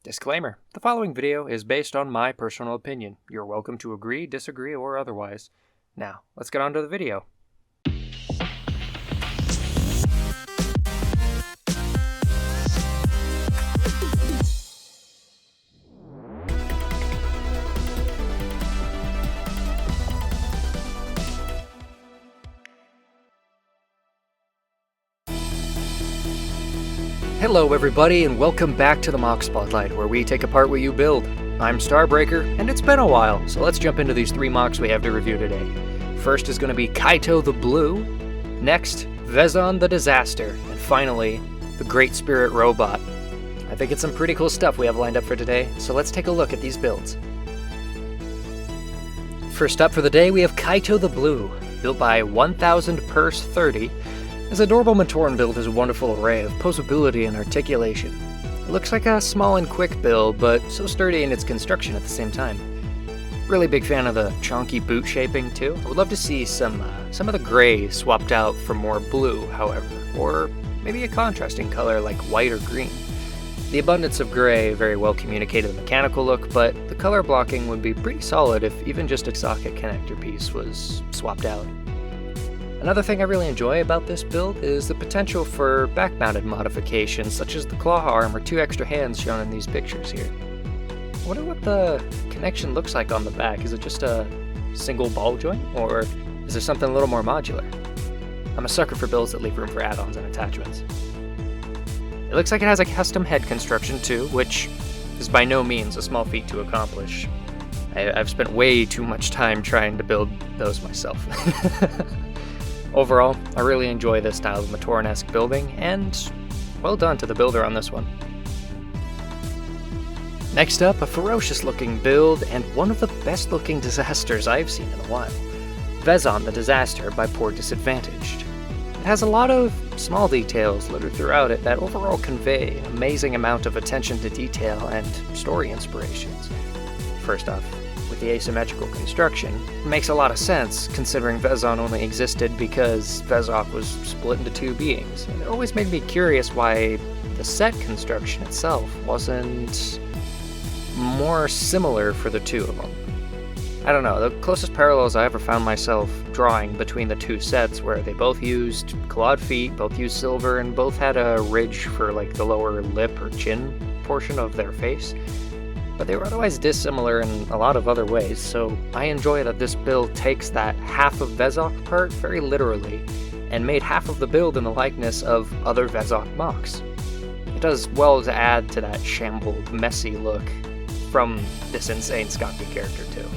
Disclaimer: the following video is based on my personal opinion. You're welcome to agree, disagree, or otherwise. Now, let's get on to the video. Hello everybody, and welcome back to the MoC Spotlight, where we take apart what you build. I'm Starbreaker, and it's been a while, so let's jump into these three MoCs we have to review today. First is going to be Katio the Blue, next, Vezon the Disaster, and finally, the Great Spirit Robot. I think it's some pretty cool stuff we have lined up for today, so let's take a look at these builds. First up for the day, we have Katio the Blue, built by 1000 Purse 30. This adorable Matoran build has a wonderful array of posability and articulation. It looks like a small and quick build, but so sturdy in its construction at the same time. Really big fan of the chonky boot shaping too. I would love to see some of the gray swapped out for more blue, however, or maybe a contrasting color like white or green. The abundance of gray very well communicated the mechanical look, but the color blocking would be pretty solid if even just a socket connector piece was swapped out. Another thing I really enjoy about this build is the potential for back-mounted modifications, such as the claw arm or 2 extra hands shown in these pictures here. I wonder what the connection looks like on the back. Is it just a single ball joint, or is there something a little more modular? I'm a sucker for builds that leave room for add-ons and attachments. It looks like it has a custom head construction too, which is by no means a small feat to accomplish. I've spent way too much time trying to build those myself. Overall, I really enjoy this style of Matoran-esque building, and well done to the builder on this one. Next up, a ferocious-looking build, and one of the best-looking disasters I've seen in a while. Vezon the Disaster by PoorDisadvantaged. It has a lot of small details littered throughout it that overall convey an amazing amount of attention to detail and story inspirations. First off, with the asymmetrical construction, it makes a lot of sense considering Vezon only existed because Vezok was split into 2 beings, and it always made me curious why the set construction itself wasn't more similar for the two of them. I don't know, the closest parallels I ever found myself drawing between the two sets where they both used clawed feet, both used silver, and both had a ridge for like the lower lip or chin portion of their face. But they were otherwise dissimilar in a lot of other ways, so I enjoy that this build takes that half of Vezok part very literally, and made half of the build in the likeness of other Vezok MoCs. It does well to add to that shambled, messy look from this insane Scotsy character too.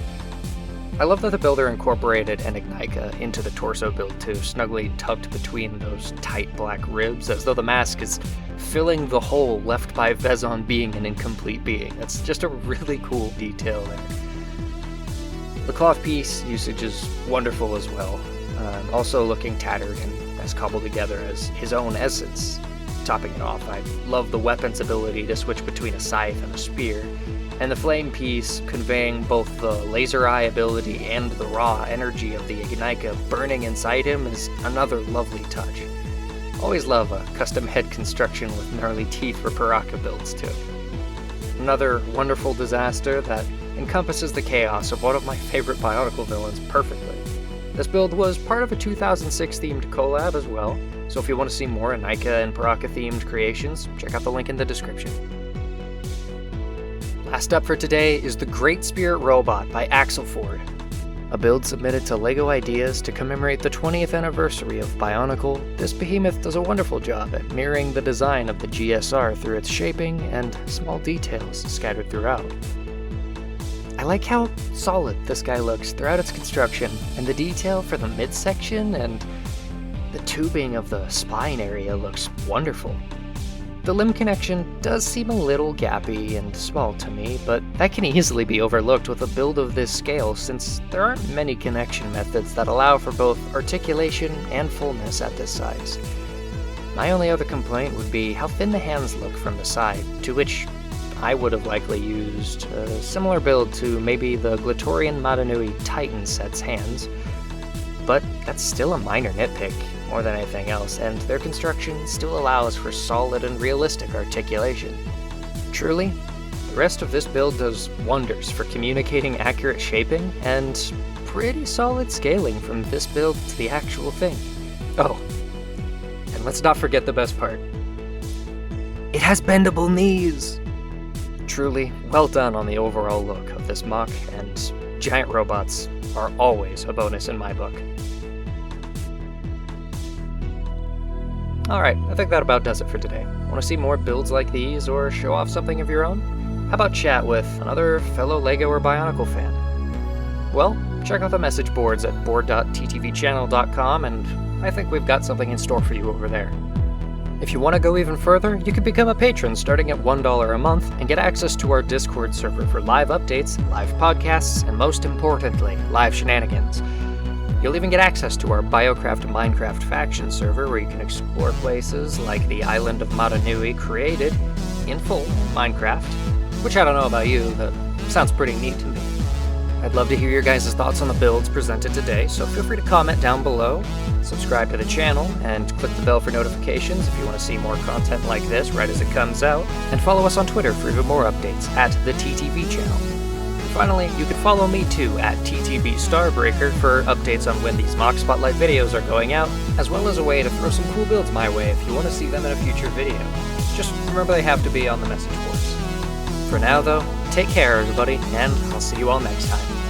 I love that the builder incorporated an Ignika into the torso build too, snugly tucked between those tight black ribs, as though the mask is filling the hole left by Vezon being an incomplete being. That's just a really cool detail there. The cloth piece usage is wonderful as well, also looking tattered and as cobbled together as his own essence. Topping it off, I love the weapon's ability to switch between a scythe and a spear, and the flame piece conveying both the laser eye ability and the raw energy of the Ignika burning inside him is another lovely touch. Always love a custom head construction with gnarly teeth for Paraka builds too. Another wonderful disaster that encompasses the chaos of one of my favorite BIONICLE villains perfectly. This build was part of a 2006 themed collab as well, so if you want to see more Ignika and Paraka themed creations, check out the link in the description. Last up for today is the Great Spirit Robot by Axelford, a build submitted to LEGO Ideas to commemorate the 20th anniversary of BIONICLE. This behemoth does a wonderful job at mirroring the design of the GSR through its shaping and small details scattered throughout. I like how solid this guy looks throughout its construction, and the detail for the midsection and the tubing of the spine area looks wonderful. The limb connection does seem a little gappy and small to me, but that can easily be overlooked with a build of this scale since there aren't many connection methods that allow for both articulation and fullness at this size. My only other complaint would be how thin the hands look from the side, to which I would have likely used a similar build to maybe the Glatorian Madanui Titan set's hands, but that's still a minor nitpick more than anything else, and their construction still allows for solid and realistic articulation. Truly, The rest of this build does wonders for communicating accurate shaping and pretty solid scaling from this build to the actual thing. Oh, and let's not forget the best part. It has bendable knees! Truly, well done on the overall look of this MoC, and giant robots are always a bonus in my book. Alright, I think that about does it for today. Want to see more builds like these, or show off something of your own? How about chat with another fellow LEGO or Bionicle fan? Well, check out the message boards at board.ttvchannel.com, and I think we've got something in store for you over there. If you want to go even further, you can become a patron starting at $1 a month and get access to our Discord server for live updates, live podcasts, and most importantly, live shenanigans. You'll even get access to our Biocraft Minecraft faction server where you can explore places like the island of Matanui created in full in Minecraft, which I don't know about you, but sounds pretty neat to me. I'd love to hear your guys' thoughts on the builds presented today, so feel free to comment down below, subscribe to the channel, and click the bell for notifications if you want to see more content like this right as it comes out, and follow us on Twitter for even more updates at the TTV channel. Finally, you can follow me too at TTV Starbreaker for updates on when these MoC Spotlight videos are going out, as well as a way to throw some cool builds my way if you want to see them in a future video. Just remember they have to be on the message boards. For now though, take care everybody, and I'll see you all next time.